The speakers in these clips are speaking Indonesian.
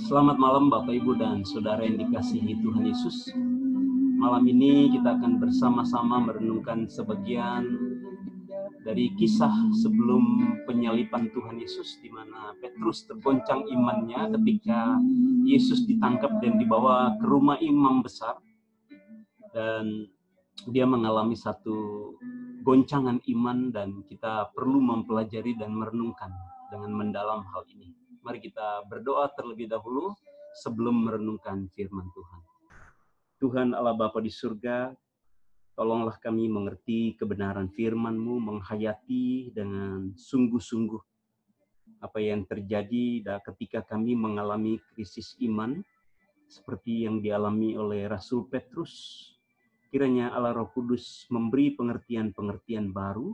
Selamat malam Bapak Ibu dan Saudara yang dikasihi Tuhan Yesus. Malam ini kita akan bersama-sama merenungkan sebagian dari kisah sebelum penyaliban Tuhan Yesus, di mana Petrus tergoncang imannya ketika Yesus ditangkap dan dibawa ke rumah imam besar, dan dia mengalami satu goncangan iman, dan kita perlu mempelajari dan merenungkan dengan mendalam hal ini. Mari kita berdoa terlebih dahulu sebelum merenungkan firman Tuhan. Tuhan Allah Bapa di surga, tolonglah kami mengerti kebenaran firman-Mu, menghayati dengan sungguh-sungguh apa yang terjadi ketika kami mengalami krisis iman, seperti yang dialami oleh Rasul Petrus. Kiranya Allah Roh Kudus memberi pengertian-pengertian baru.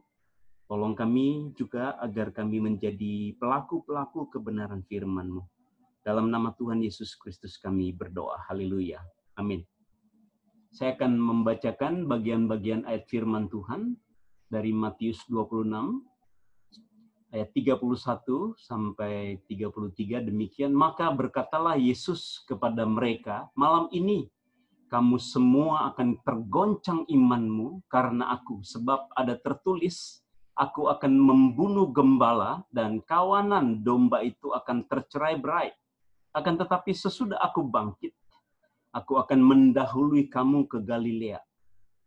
Tolong kami juga agar kami menjadi pelaku-pelaku kebenaran firman-Mu. Dalam nama Tuhan Yesus Kristus kami berdoa. Haleluya. Amin. Saya akan membacakan bagian-bagian ayat firman Tuhan dari Matius 26, ayat 31 sampai 33. Demikian, maka berkatalah Yesus kepada mereka, malam ini kamu semua akan tergoncang imanmu karena aku, sebab ada tertulis, aku akan membunuh gembala dan kawanan domba itu akan tercerai-berai. Akan tetapi sesudah aku bangkit, aku akan mendahului kamu ke Galilea.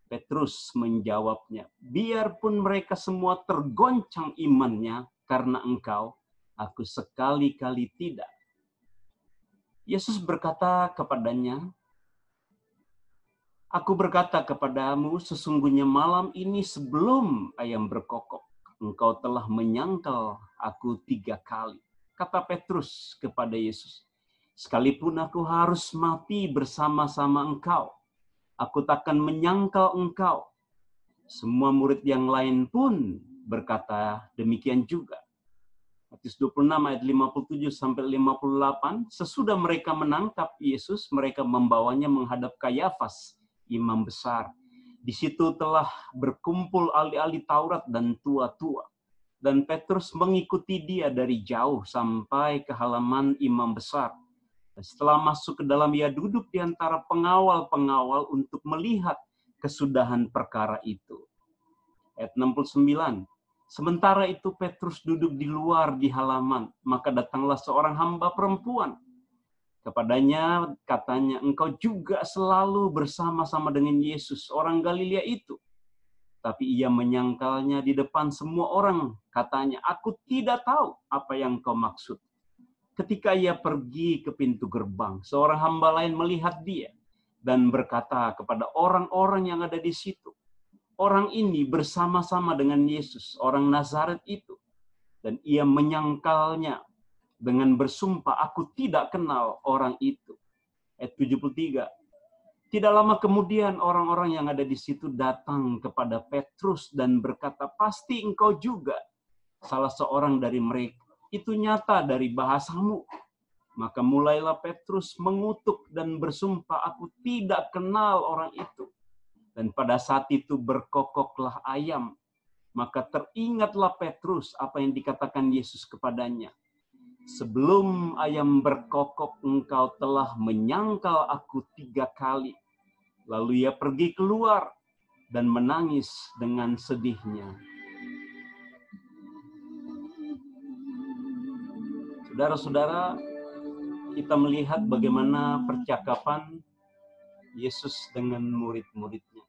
Petrus menjawabnya, biarpun mereka semua tergoncang imannya karena engkau, aku sekali-kali tidak. Yesus berkata kepadanya, aku berkata kepadamu, sesungguhnya malam ini sebelum ayam berkokok, engkau telah menyangkal aku 3 kali. Kata Petrus kepada Yesus, sekalipun aku harus mati bersama-sama engkau, aku takkan menyangkal engkau. Semua murid yang lain pun berkata demikian juga. Matius 26 ayat 57 sampai 58, sesudah mereka menangkap Yesus, mereka membawanya menghadap Kayafas, imam besar. Di situ telah berkumpul ahli-ahli Taurat dan tua-tua. Dan Petrus mengikuti dia dari jauh sampai ke halaman imam besar. Dan setelah masuk ke dalam, ia duduk di antara pengawal-pengawal untuk melihat kesudahan perkara itu. Ayat 69. Sementara itu Petrus duduk di luar di halaman, maka datanglah seorang hamba perempuan. Kepadanya katanya, engkau juga selalu bersama-sama dengan Yesus, orang Galilea itu. Tapi ia menyangkalnya di depan semua orang. Katanya, aku tidak tahu apa yang kau maksud. Ketika ia pergi ke pintu gerbang, seorang hamba lain melihat dia dan berkata kepada orang-orang yang ada di situ, orang ini bersama-sama dengan Yesus, orang Nazaret itu. Dan ia menyangkalnya dengan bersumpah, aku tidak kenal orang itu. Ayat 73. Tidak lama kemudian orang-orang yang ada di situ datang kepada Petrus dan berkata, pasti engkau juga salah seorang dari mereka. Itu nyata dari bahasamu. Maka mulailah Petrus mengutuk dan bersumpah, aku tidak kenal orang itu. Dan pada saat itu berkokoklah ayam. Maka teringatlah Petrus apa yang dikatakan Yesus kepadanya. Sebelum ayam berkokok, engkau telah menyangkal aku 3 kali. Lalu ia pergi keluar dan menangis dengan sedihnya. Saudara-saudara, kita melihat bagaimana percakapan Yesus dengan murid-muridnya.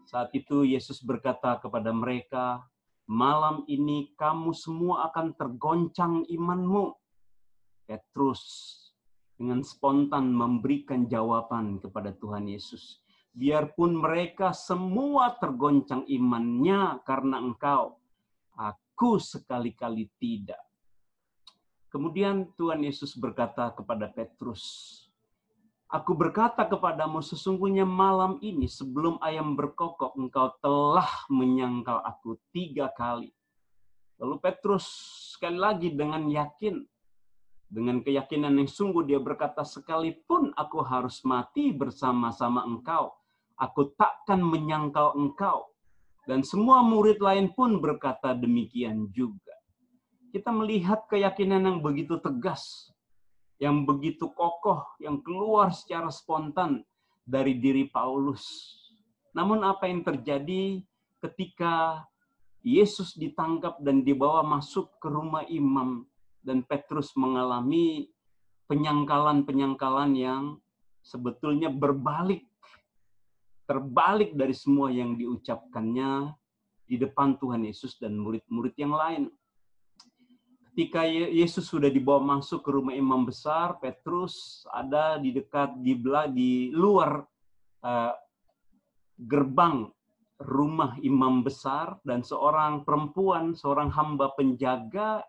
Saat itu Yesus berkata kepada mereka, malam ini kamu semua akan tergoncang imanmu. Petrus dengan spontan memberikan jawaban kepada Tuhan Yesus. Biarpun mereka semua tergoncang imannya karena engkau, aku sekali-kali tidak. Kemudian Tuhan Yesus berkata kepada Petrus, aku berkata kepadamu, sesungguhnya malam ini sebelum ayam berkokok, engkau telah menyangkal aku 3 kali. Lalu Petrus sekali lagi dengan yakin, dengan keyakinan yang sungguh dia berkata, sekalipun aku harus mati bersama-sama engkau, aku takkan menyangkal engkau. Dan semua murid lain pun berkata demikian juga. Kita melihat keyakinan yang begitu tegas. yang begitu kokoh, yang keluar secara spontan dari diri Paulus. Namun apa yang terjadi ketika Yesus ditangkap dan dibawa masuk ke rumah imam, dan Petrus mengalami penyangkalan-penyangkalan yang sebetulnya terbalik dari semua yang diucapkannya di depan Tuhan Yesus dan murid-murid yang lain. Ketika Yesus sudah dibawa masuk ke rumah imam besar, Petrus ada di luar gerbang rumah imam besar, dan seorang perempuan, seorang hamba penjaga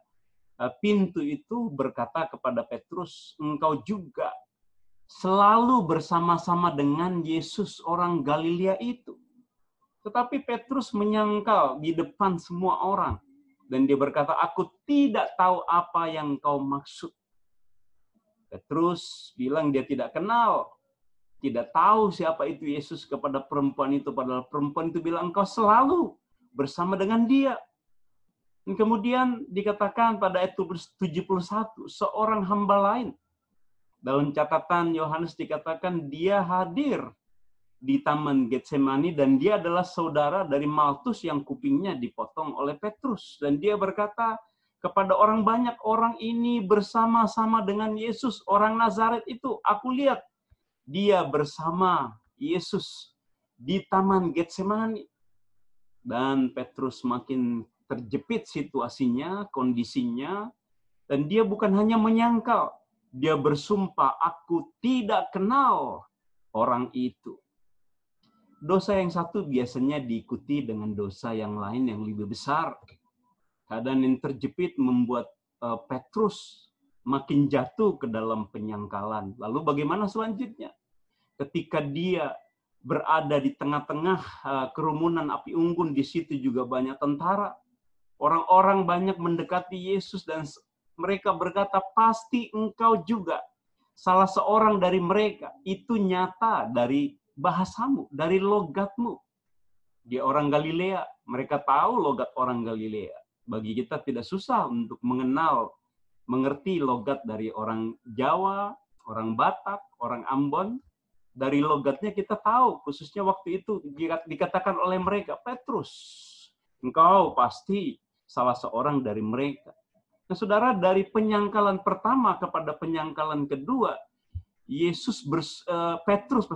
pintu itu berkata kepada Petrus, "Engkau juga selalu bersama-sama dengan Yesus orang Galilea itu." Tetapi Petrus menyangkal di depan semua orang. Dan dia berkata, "Aku tidak tahu apa yang kau maksud." Petrus bilang dia tidak kenal, tidak tahu siapa itu Yesus kepada perempuan itu. Padahal perempuan itu bilang, "Engkau selalu bersama dengan dia." Dan kemudian dikatakan pada ayat 71, seorang hamba lain. Dalam catatan Yohanes dikatakan dia hadir di Taman Getsemani, dan dia adalah saudara dari Maltus yang kupingnya dipotong oleh Petrus. Dan dia berkata kepada orang banyak, "Orang ini bersama-sama dengan Yesus, orang Nazaret itu. Aku lihat dia bersama Yesus di Taman Getsemani." Dan Petrus makin terjepit situasinya, kondisinya, dan dia bukan hanya menyangkal, dia bersumpah, "Aku tidak kenal orang itu." Dosa yang satu biasanya diikuti dengan dosa yang lain yang lebih besar. Keadaan yang terjepit membuat Petrus makin jatuh ke dalam penyangkalan. Lalu bagaimana selanjutnya? Ketika dia berada di tengah-tengah kerumunan api unggun, di situ juga banyak tentara. Orang-orang banyak mendekati Yesus dan mereka berkata, "Pasti engkau juga salah seorang dari mereka." Itu nyata dari bahasamu, dari logatmu. Dia orang Galilea, mereka tahu logat orang Galilea. Bagi kita tidak susah untuk mengerti logat dari orang Jawa, orang Batak, orang Ambon. Dari logatnya kita tahu, khususnya waktu itu dikatakan oleh mereka, "Petrus, engkau pasti salah seorang dari mereka." Nah, saudara, dari penyangkalan pertama kepada penyangkalan kedua, Petrus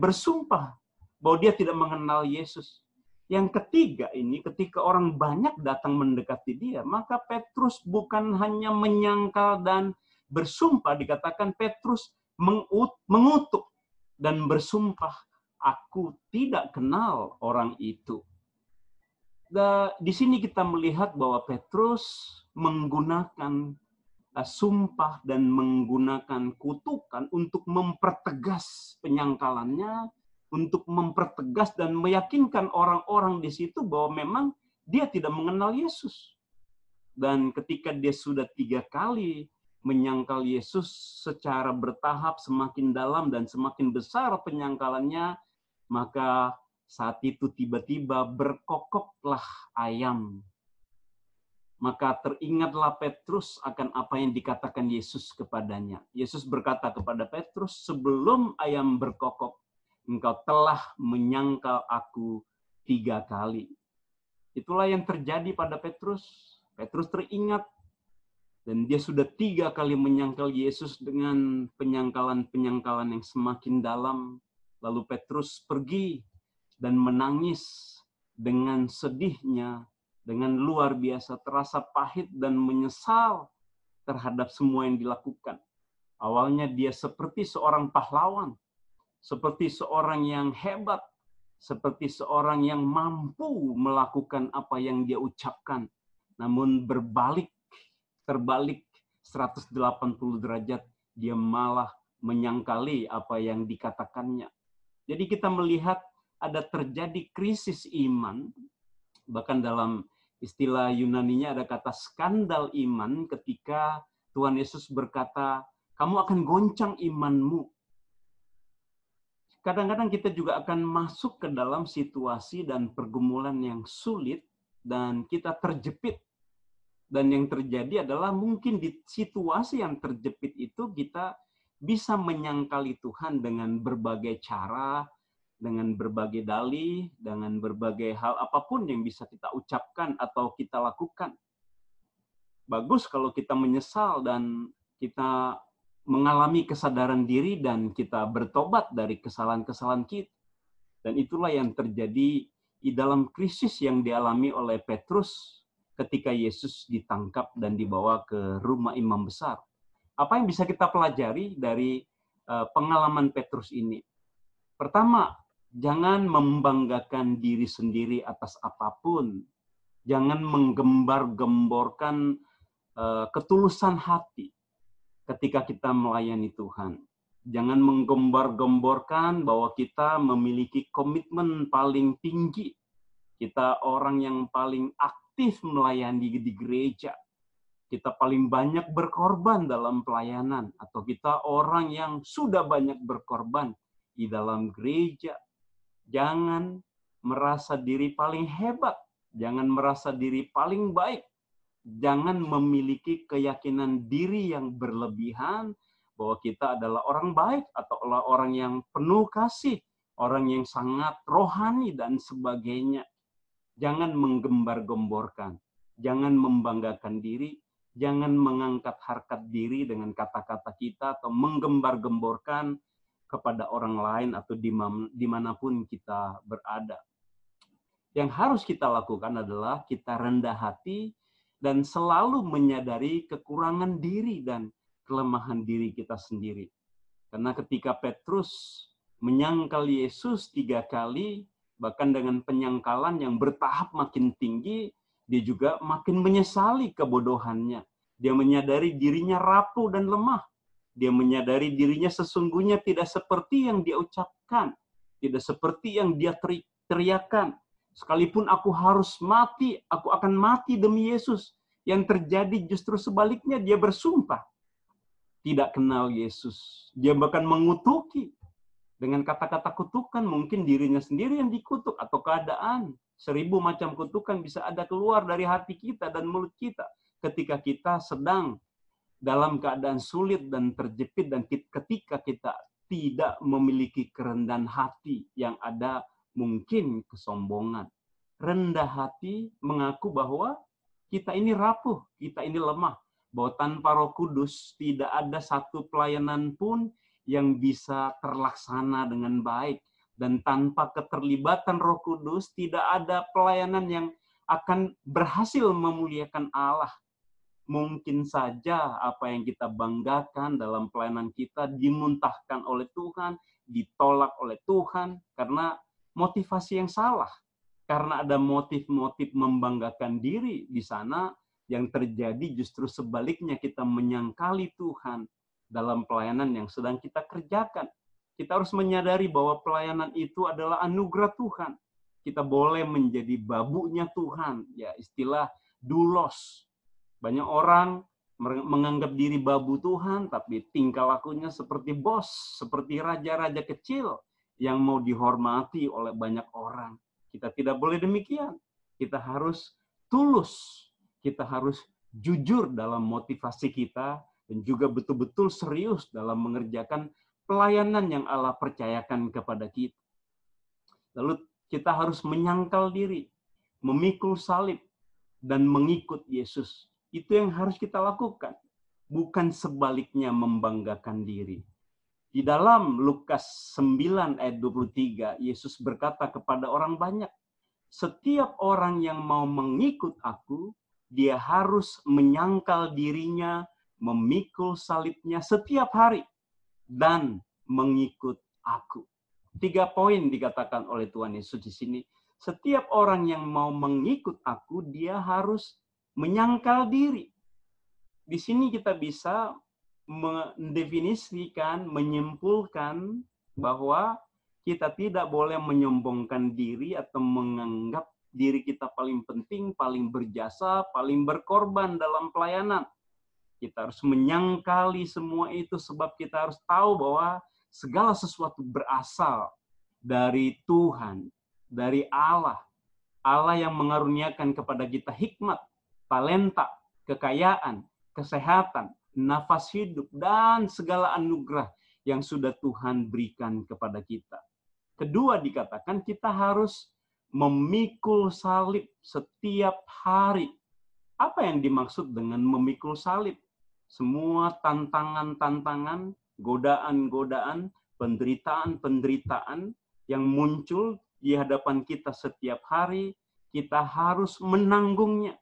bersumpah bahwa dia tidak mengenal Yesus. Yang ketiga ini, ketika orang banyak datang mendekati dia, maka Petrus bukan hanya menyangkal dan bersumpah, dikatakan Petrus mengutuk dan bersumpah, "Aku tidak kenal orang itu." Di sini kita melihat bahwa Petrus menggunakan sumpah dan menggunakan kutukan untuk mempertegas penyangkalannya, untuk mempertegas dan meyakinkan orang-orang di situ bahwa memang dia tidak mengenal Yesus. Dan ketika dia sudah 3 kali menyangkal Yesus secara bertahap, semakin dalam dan semakin besar penyangkalannya, maka saat itu tiba-tiba berkokoklah ayam. Maka teringatlah Petrus akan apa yang dikatakan Yesus kepadanya. Yesus berkata kepada Petrus, "Sebelum ayam berkokok, engkau telah menyangkal aku 3 kali." Itulah yang terjadi pada Petrus. Petrus teringat, dan dia sudah 3 kali menyangkal Yesus dengan penyangkalan-penyangkalan yang semakin dalam. Lalu Petrus pergi dan menangis dengan sedihnya, dengan luar biasa, terasa pahit dan menyesal terhadap semua yang dilakukan. Awalnya dia seperti seorang pahlawan, seperti seorang yang hebat, seperti seorang yang mampu melakukan apa yang dia ucapkan. Namun terbalik 180 derajat, dia malah menyangkali apa yang dikatakannya. Jadi kita melihat ada terjadi krisis iman, bahkan dalam istilah Yunaninya ada kata skandal iman ketika Tuhan Yesus berkata, "Kamu akan goncang imanmu." Kadang-kadang kita juga akan masuk ke dalam situasi dan pergumulan yang sulit dan kita terjepit. Dan yang terjadi adalah mungkin di situasi yang terjepit itu kita bisa menyangkali Tuhan dengan berbagai cara, dengan berbagai dalih, dengan berbagai hal apapun yang bisa kita ucapkan atau kita lakukan. Bagus kalau kita menyesal dan kita mengalami kesadaran diri dan kita bertobat dari kesalahan-kesalahan kita. Dan itulah yang terjadi di dalam krisis yang dialami oleh Petrus ketika Yesus ditangkap dan dibawa ke rumah imam besar. Apa yang bisa kita pelajari dari pengalaman Petrus ini? Pertama, jangan membanggakan diri sendiri atas apapun. Jangan menggembar-gemborkan ketulusan hati ketika kita melayani Tuhan. Jangan menggembar-gemborkan bahwa kita memiliki komitmen paling tinggi. Kita orang yang paling aktif melayani di gereja. Kita paling banyak berkorban dalam pelayanan. Atau kita orang yang sudah banyak berkorban di dalam gereja. Jangan merasa diri paling hebat. Jangan merasa diri paling baik. Jangan memiliki keyakinan diri yang berlebihan bahwa kita adalah orang baik atau orang yang penuh kasih, orang yang sangat rohani dan sebagainya. Jangan menggembar-gemborkan, jangan membanggakan diri, jangan mengangkat harkat diri dengan kata-kata kita atau menggembar-gemborkan kepada orang lain atau dimanapun kita berada. Yang harus kita lakukan adalah kita rendah hati dan selalu menyadari kekurangan diri dan kelemahan diri kita sendiri. Karena ketika Petrus menyangkal Yesus 3 kali, bahkan dengan penyangkalan yang bertahap makin tinggi, dia juga makin menyesali kebodohannya. Dia menyadari dirinya rapuh dan lemah. Dia menyadari dirinya sesungguhnya tidak seperti yang dia ucapkan, tidak seperti yang dia teriakan. Sekalipun aku harus mati, aku akan mati demi Yesus. Yang terjadi justru sebaliknya, dia bersumpah tidak kenal Yesus. Dia bahkan mengutuki dengan kata-kata kutukan, mungkin dirinya sendiri yang dikutuk atau keadaan. 1000 macam kutukan bisa ada keluar dari hati kita dan mulut kita ketika kita sedang dalam keadaan sulit dan terjepit dan ketika kita tidak memiliki kerendahan hati yang ada mungkin kesombongan. Rendah hati mengaku bahwa kita ini rapuh, kita ini lemah. Bahwa tanpa Roh Kudus tidak ada satu pelayanan pun yang bisa terlaksana dengan baik. Dan tanpa keterlibatan Roh Kudus tidak ada pelayanan yang akan berhasil memuliakan Allah. Mungkin saja apa yang kita banggakan dalam pelayanan kita dimuntahkan oleh Tuhan, ditolak oleh Tuhan karena motivasi yang salah. Karena ada motif-motif membanggakan diri di sana, yang terjadi justru sebaliknya, kita menyangkali Tuhan dalam pelayanan yang sedang kita kerjakan. Kita harus menyadari bahwa pelayanan itu adalah anugerah Tuhan. Kita boleh menjadi babunya Tuhan, ya istilah doulos. Banyak orang menganggap diri babu Tuhan, tapi tingkah lakunya seperti bos, seperti raja-raja kecil yang mau dihormati oleh banyak orang. Kita tidak boleh demikian. Kita harus tulus. Kita harus jujur dalam motivasi kita dan juga betul-betul serius dalam mengerjakan pelayanan yang Allah percayakan kepada kita. Lalu kita harus menyangkal diri, memikul salib, dan mengikut Yesus. Itu yang harus kita lakukan. Bukan sebaliknya membanggakan diri. Di dalam Lukas 9 ayat 23, Yesus berkata kepada orang banyak, setiap orang yang mau mengikut aku, dia harus menyangkal dirinya, memikul salibnya setiap hari, dan mengikut aku. 3 poin dikatakan oleh Tuhan Yesus di sini. Setiap orang yang mau mengikut aku, dia harus menyangkal diri. Di sini kita bisa mendefinisikan, menyimpulkan bahwa kita tidak boleh menyombongkan diri atau menganggap diri kita paling penting, paling berjasa, paling berkorban dalam pelayanan. Kita harus menyangkali semua itu sebab kita harus tahu bahwa segala sesuatu berasal dari Tuhan, dari Allah. Allah yang mengaruniakan kepada kita hikmat, talenta, kekayaan, kesehatan, nafas hidup, dan segala anugerah yang sudah Tuhan berikan kepada kita. Kedua, dikatakan kita harus memikul salib setiap hari. Apa yang dimaksud dengan memikul salib? Semua tantangan-tantangan, godaan-godaan, penderitaan-penderitaan yang muncul di hadapan kita setiap hari, kita harus menanggungnya.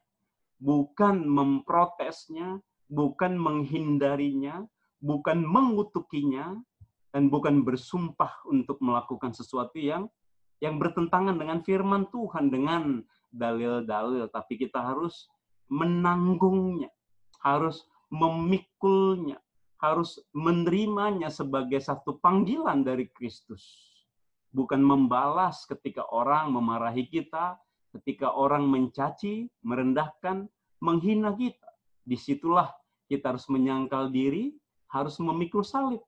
Bukan memprotesnya, bukan menghindarinya, bukan mengutukinya, dan bukan bersumpah untuk melakukan sesuatu yang bertentangan dengan firman Tuhan, dengan dalil-dalil, tapi kita harus menanggungnya, harus memikulnya, harus menerimanya sebagai satu panggilan dari Kristus. Bukan membalas ketika orang memarahi kita, ketika orang mencaci, merendahkan, menghina kita. Disitulah kita harus menyangkal diri, harus memikul salib.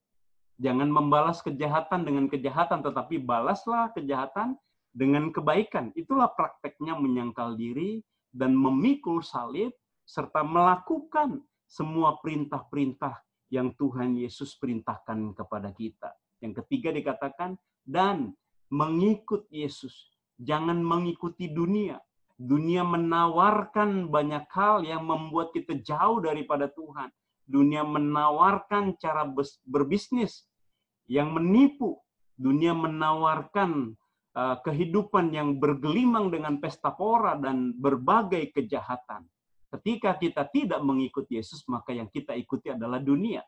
Jangan membalas kejahatan dengan kejahatan, tetapi balaslah kejahatan dengan kebaikan. Itulah prakteknya menyangkal diri dan memikul salib, serta melakukan semua perintah-perintah yang Tuhan Yesus perintahkan kepada kita. Yang ketiga dikatakan, dan mengikut Yesus. Jangan mengikuti dunia. Dunia menawarkan banyak hal yang membuat kita jauh daripada Tuhan. Dunia menawarkan cara berbisnis yang menipu. Dunia menawarkan kehidupan yang bergelimang dengan pesta pora dan berbagai kejahatan. Ketika kita tidak mengikut Yesus, maka yang kita ikuti adalah dunia.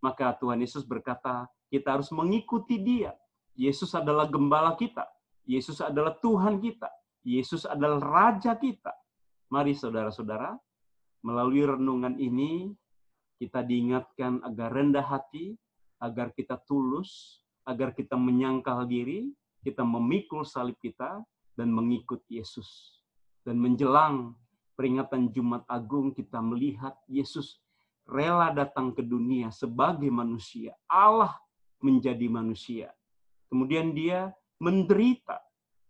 Maka Tuhan Yesus berkata, kita harus mengikuti Dia. Yesus adalah gembala kita. Yesus adalah Tuhan kita. Yesus adalah Raja kita. Mari saudara-saudara, melalui renungan ini, kita diingatkan agar rendah hati, agar kita tulus, agar kita menyangkal diri, kita memikul salib kita, dan mengikut Yesus. Dan menjelang peringatan Jumat Agung, kita melihat Yesus rela datang ke dunia sebagai manusia. Allah menjadi manusia. Kemudian dia menderita,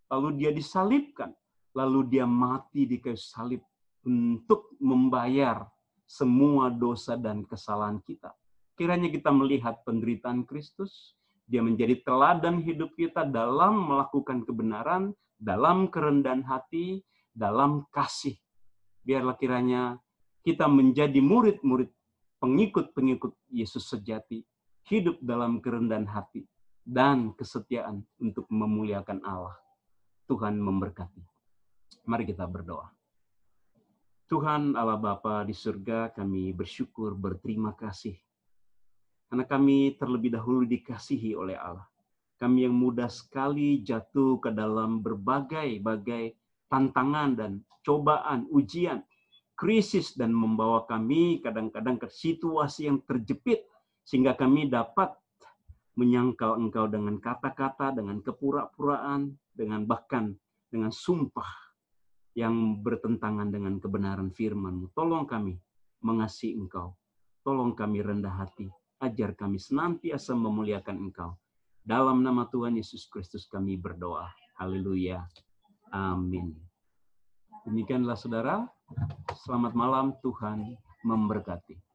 lalu dia disalibkan, lalu dia mati di kayu salib untuk membayar semua dosa dan kesalahan kita. Kiranya kita melihat penderitaan Kristus, dia menjadi teladan hidup kita dalam melakukan kebenaran, dalam kerendahan hati, dalam kasih. Biarlah kiranya kita menjadi murid-murid, pengikut-pengikut Yesus sejati, hidup dalam kerendahan hati dan kesetiaan untuk memuliakan Allah. Tuhan memberkati. Mari kita berdoa. Tuhan Allah Bapa di surga, kami bersyukur, berterima kasih. Karena kami terlebih dahulu dikasihi oleh Allah. Kami yang mudah sekali jatuh ke dalam berbagai-bagai tantangan dan cobaan, ujian, krisis, dan membawa kami kadang-kadang ke situasi yang terjepit, sehingga kami dapat menyangkal Engkau dengan kata-kata, dengan kepura-puraan, dengan bahkan dengan sumpah yang bertentangan dengan kebenaran firman-Mu. Tolong kami mengasihi Engkau. Tolong kami rendah hati. Ajar kami senantiasa memuliakan Engkau. Dalam nama Tuhan Yesus Kristus kami berdoa. Haleluya. Amin. Demikianlah saudara. Selamat malam, Tuhan memberkati.